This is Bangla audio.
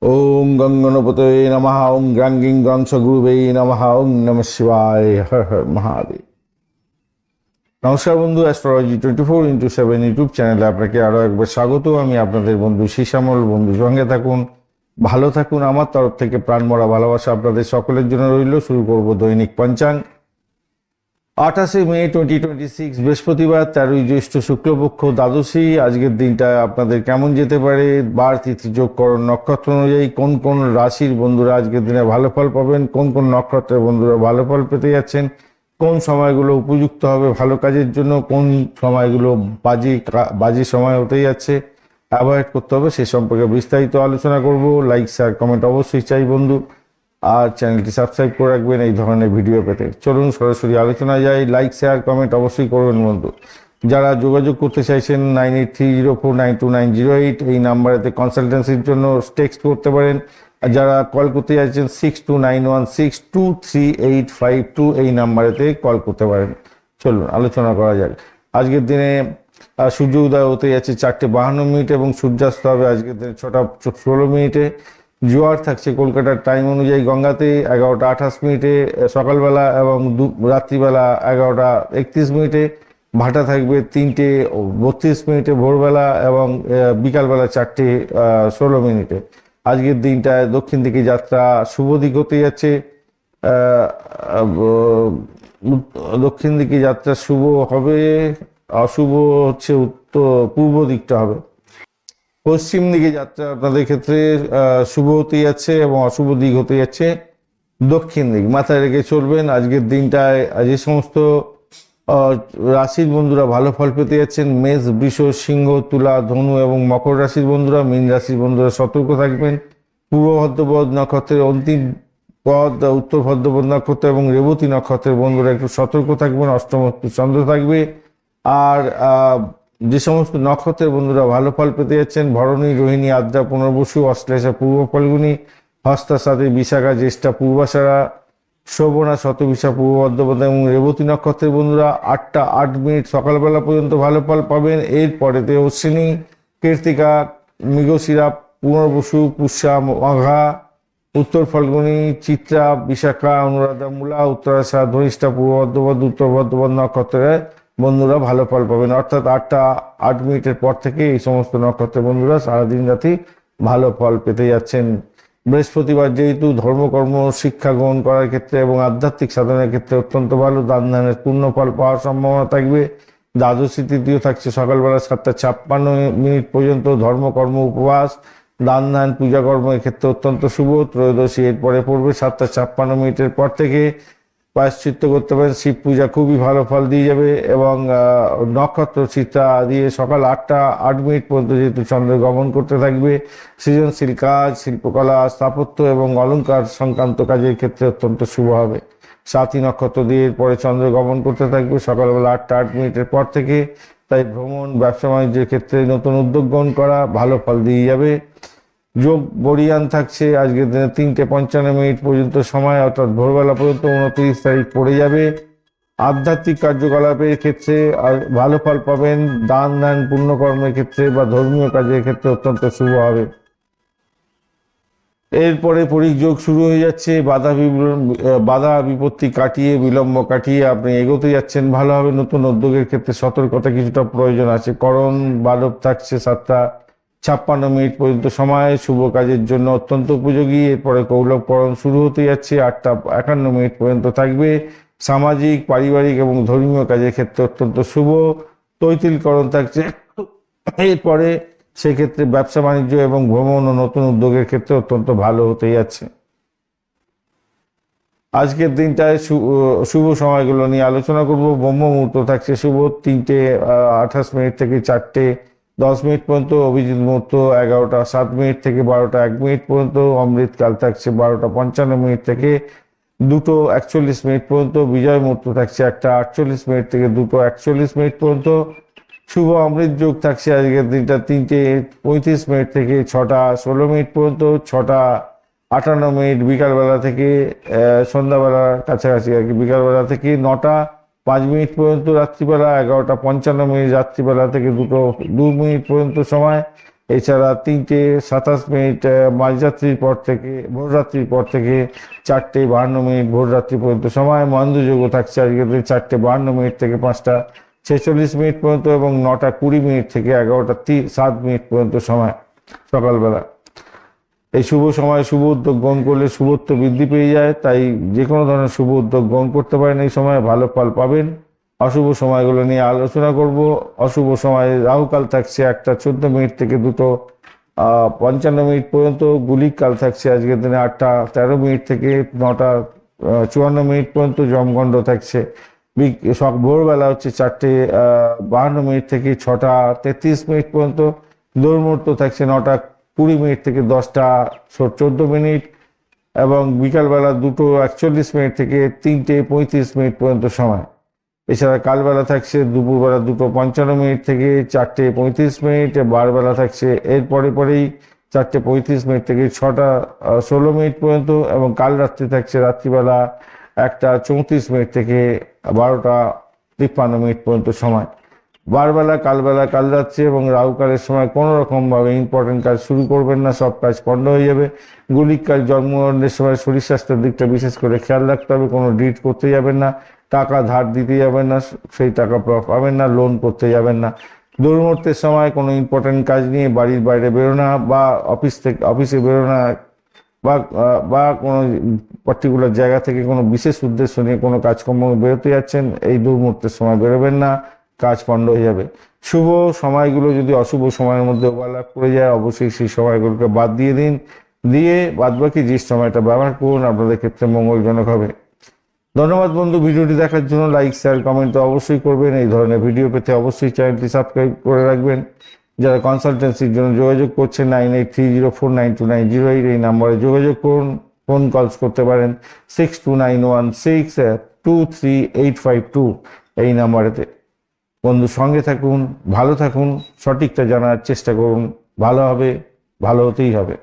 ওম গঙ্গনপতে নমঃ ওম গ্রাঙ্গিং গ্রংশ গুরুবে নমঃ ওম নমঃ শিবায় হর হর মহাদেব। নমস্কার বন্ধু, অ্যাস্ট্রোলজি 24x7 ইউটিউব চ্যানেলে আপনাকে আরও একবার স্বাগত। আমি আপনাদের বন্ধু শ্যামল। বন্ধু সঙ্গে থাকুন, ভালো থাকুন। আমার তরফ থেকে প্রাণমরা ভালোবাসা আপনাদের সকলের জন্য রইল। শুরু করব দৈনিক পঞ্চাঙ্গ। 28 মে 2026 বৃহস্পতিবার, 13 জ্যৈষ্ঠ শুক্লপক্ষ, দ্বাদশী। আজকের দিনটা আপনাদের কেমন যেতে পারে, বার তিথি যোগকরণ নক্ষত্র অনুযায়ী কোন কোন রাশির বন্ধুরা আজকের দিনে ভালো ফল পাবেন, কোন কোন নক্ষত্রের বন্ধুরা ভালো ফল পেতে যাচ্ছেন, কোন সময়গুলো উপযুক্ত হবে ভালো কাজের জন্য, কোন সময়গুলো বাজি সময় হতে যাচ্ছে, অ্যাভয়েড করতে হবে, সে সম্পর্কে বিস্তারিত আলোচনা করব। লাইক শেয়ার কমেন্ট অবশ্যই চাই বন্ধু, আর চ্যানেলটি সাবস্ক্রাইব করে রাখবেন এই ধরনের ভিডিও পেতে। চলুন সরাসরি আলোচনায় যাই। লাইক শেয়ার কমেন্ট অবশ্যই করবেন বন্ধু। যারা যোগাযোগ করতে চাইছেন 9830492908 এই নাম্বারেতে কনসালটেন্সির জন্য টেক্সট করতে পারেন। আর যারা কল করতে চাইছেন 6291623852 এই নাম্বারেতে কল করতে পারেন। চলুন আলোচনা করা যাক। আজকের দিনে সূর্য উদয় হতে যাচ্ছে 4:52 এবং সূর্যাস্ত হবে আজকের দিনে 6:16। জোয়ার থাকছে কলকাতার টাইম অনুযায়ী গঙ্গাতে 11:28 সকালবেলা এবং রাত্রিবেলা 11:31। ভাটা থাকবে 3:32 ভোরবেলা এবং বিকালবেলা 4:16। আজকের দিনটায় দক্ষিণ দিকে যাত্রা শুভ দিক হতে যাচ্ছে। দক্ষিণ দিকে যাত্রা শুভ হবে, অশুভ হচ্ছে পূর্ব দিকটা হবে। পশ্চিম দিকে যাত্রা আপনাদের ক্ষেত্রে শুভ হতে যাচ্ছে এবং অশুভ দিক হতে যাচ্ছে দক্ষিণ দিক। মাথায় রেখে চলবেন। আজকের দিনটায় যে সমস্ত রাশির বন্ধুরা ভালো ফল পেতে যাচ্ছেন, মেষ, বৃষ, সিংহ, তুলা, ধনু এবং মকর রাশির বন্ধুরা। মীন রাশির বন্ধুরা সতর্ক থাকবেন। পূর্ব ভদ্রপদ নক্ষত্রের অন্তিম পদ, উত্তর ভদ্রপদ নক্ষত্র এবং রেবতী নক্ষত্রের বন্ধুরা একটু সতর্ক থাকবেন। অষ্টম চন্দ্র থাকবে। আর যে সমস্ত নক্ষত্রের বন্ধুরা ভালো ফল পেতে যাচ্ছেন, ভরণী, রোহিণী, আদ্রা, পুনর্বসু, অশ্লেষা, পূর্ব ফাল্গুনী, হস্তা, স্বাতি, বিশাখা, জ্যেষ্ঠা, পূর্বাষাঢ়া, শোভনা, শতবিশা, পূর্ব ভদ্রপদ এবং রেবতী নক্ষত্রের বন্ধুরা 8:08 সকালবেলা পর্যন্ত ভালো ফল পাবেন। এরপরেতে অশ্বিনী, কৃত্তিকা, মৃগশিরা, পুনর্বসু, পুষ্যা, মাঘা, উত্তর ফাল্গুনী, চিত্রা, বিশাখা, অনুরাধা, মূলা, উত্তরাষাঢ়া, ধনিষ্ঠা, পূর্ব ভদ্রপদ, উত্তর ভদ্রপদ নক্ষত্রের বন্ধুরা ভালো ফল পাবেন। অর্থাৎ 8:08 পর থেকে এই সমস্ত নক্ষত্রের বন্ধুরা সারাদিন রাতি ভালো ফল পেতে যাচ্ছেন। বৃহস্পতিবার যেহেতু ধর্মকর্ম, শিক্ষা গ্রহণ করার ক্ষেত্রে এবং আধ্যাত্মিক সাধনের ক্ষেত্রে অত্যন্ত ভালো, দান ধ্যানের পূর্ণ ফল পাওয়ার সম্ভাবনা থাকবে। দ্বাদশী তৃতীয় থাকছে সকালবেলা 7:56 পর্যন্ত। ধর্মকর্ম, উপবাস, দান ধ্যান, পূজা কর্মের ক্ষেত্রে অত্যন্ত শুভ। ত্রয়োদশী এরপরে পড়বে 7:56 পর থেকে। প্রায়শ্চিত্ত করতে পারেন। শিব পূজা খুবই ভালো ফল দিয়ে যাবে। এবং নক্ষত্র চিত্রা দিয়ে সকাল 8:08 পর্যন্ত যেহেতু চন্দ্র গমন করতে থাকবে, সৃজনশীল কাজ, শিল্পকলা, স্থাপত্য এবং অলঙ্কার সংক্রান্ত কাজের ক্ষেত্রে অত্যন্ত শুভ হবে। সাথী নক্ষত্র দিয়ে পরে চন্দ্র গমন করতে থাকবে সকালবেলা 8:08 পর থেকে। তাই ভ্রমণ, ব্যবসা বাণিজ্যের ক্ষেত্রে নতুন উদ্যোগ গ্রহণ করা ভালো ফল দিয়ে যাবে। যোগ বরিয়ান থাকছে আজকের দিনে 3:55 পর্যন্ত সময়, অর্থাৎ ভোরবেলা পর্যন্ত 29 তারিখ পড়ে যাবে। আধ্যাত্মিক কার্যকলাপের ক্ষেত্রে ভালো ফল পাবেন। দান ধ্যান, পুণ্যকর্মের ক্ষেত্রে বা ধর্মীয় কাজের ক্ষেত্রে অত্যন্ত শুভ হবে। এরপরে পরিযোগ শুরু হয়ে যাচ্ছে। বাধা বিপত্তি কাটিয়ে, বিলম্ব কাটিয়ে আপনি এগোতে যাচ্ছেন ভালোভাবে। নতুন উদ্যোগের ক্ষেত্রে সতর্কতা কিছুটা প্রয়োজন আছে। করণ বালব থাকছে 7:56 পর্যন্ত সময়, শুভ কাজের জন্য অত্যন্ত উপযোগী। এরপরে কৌলভকরণ শুরু হতে যাচ্ছে 8:51 পর্যন্ত থাকবে। সামাজিক, পারিবারিক এবং ধর্মীয় কাজের ক্ষেত্রে অত্যন্ত শুভ। তৈতিলকরণ থাকছে এরপরে, সেক্ষেত্রে ব্যবসা বাণিজ্য এবং ভ্রমণ ও নতুন উদ্যোগের ক্ষেত্রে অত্যন্ত ভালো হতে যাচ্ছে। আজকের দিনটায় শুভ সময়গুলো নিয়ে আলোচনা করব। ব্রহ্ম মুহূর্ত থাকছে শুভ 3:28 থেকে 4:10 পর্যন্ত। অভিজিৎ মুহূর্ত 11:07 থেকে 12:01 পর্যন্ত। অমৃতকাল থাকছে 12:55 থেকে 2:41 পর্যন্ত। বিজয় মুহূর্ত থাকছে 1:48 থেকে 2:41 পর্যন্ত। শুভ অমৃত যোগ থাকছে আজকের দিনটা 3:35 থেকে 6:16 পর্যন্ত। 6:58 বিকালবেলা থেকে সন্ধ্যাবেলার কাছাকাছি আর কি, বিকালবেলা থেকে 9:05 পর্যন্ত রাত্রিবেলা। 11:55 রাত্রিবেলা থেকে 2:02 পর্যন্ত সময়। এছাড়া 3:27 মাঝরাত্রির পর থেকে ভোররাত্রির পর থেকে 4:52 ভোররাত্রি পর্যন্ত সময়। মহেন্দ্র যোগ থাকছে আজকে 4:52 থেকে 5:46 পর্যন্ত এবং 9:20 থেকে 11:07 পর্যন্ত সময় সকালবেলা। এই শুভ সময় শুভ উদ্যোগ গ্রহণ করলে শুভত্ব বৃদ্ধি পেয়ে যায়, তাই যে কোনো ধরনের শুভ উদ্যোগ গ্রহণ করতে পারেন। এই সময় ভালো ফল পাবেন। অশুভ সময়গুলো নিয়ে আলোচনা করব। অশুভ সময়ে রাহুকাল থাকছে 1:14 থেকে 2:55 পর্যন্ত। গুলিক কাল থাকছে আজকের দিনে 8:13 থেকে 9:54 পর্যন্ত। যমগণ্ড থাকছে ভোরবেলা হচ্ছে 4:52 থেকে 6:33 পর্যন্ত। দুর্মুহূর্ত থাকছে 9:20 থেকে 10:14 এবং বিকালবেলা 2:41 থেকে 3:35 পর্যন্ত সময়। এছাড়া কালবেলা থাকছে দুপুরবেলা 2:55 থেকে 4:35। বারবেলা থাকছে এর পরেই 4:35 থেকে 6:16 পর্যন্ত এবং কাল রাত্রি থাকছে রাত্রিবেলা 1:34 থেকে 12:53 পর্যন্ত সময়। বারবেলা কাল রাত্রি এবং রাহুকালের সময় কোনো রকমভাবে ইম্পর্টেন্ট কাজ শুরু করবেন না, সব কাজ পণ্ড হয়ে যাবে। গুলিক কাল জন্মগ্রহণের সময় শরীর স্বাস্থ্যের দিকটা বিশেষ করে খেয়াল রাখতে হবে। কোনো ডিট করতে যাবেন না, টাকা ধার দিতে যাবেন না, সেই টাকা পাবেন না, লোন করতে যাবেন না। দুর্মুহূর্তের সময় কোনো ইম্পর্টেন্ট কাজ নিয়ে বাড়ির বাইরে বেরোনা বা অফিসে বেরোনা বা কোনো পার্টিকুলার জায়গা থেকে কোনো বিশেষ উদ্দেশ্য নিয়ে কোনো কাজকর্ম বেরোতে যাচ্ছেন, এই দুর্মুহূর্তের সময় বেরোবেন না, কাজ পণ্ড হয়ে যাবে। শুভ সময়গুলো যদি অশুভ সময়ের মধ্যে ওভারল্যাপ করে যায়, অবশ্যই সেই সময়গুলোকে বাদ দিয়ে দিন, দিয়ে বাদবাকি যে সময়টা ব্যবহার করুন আপনাদের ক্ষেত্রে মঙ্গলজনক হবে। ধন্যবাদ বন্ধু, ভিডিওটি দেখার জন্য। লাইক শেয়ার কমেন্ট তো অবশ্যই করবেন। এই ধরনের ভিডিও পেতে অবশ্যই চ্যানেলটি সাবস্ক্রাইব করে রাখবেন। যারা কনসালটেন্সির জন্য যোগাযোগ করছেন 9830492908 এই নাম্বারে যোগাযোগ করুন। ফোন কলস করতে পারেন 6291623852 এই নাম্বারেতে। বন্ধু সঙ্গে থাকুন, ভালো থাকুন, সঠিকটা জানার চেষ্টা করুন। ভালো হবে, ভালো হতেই হবে।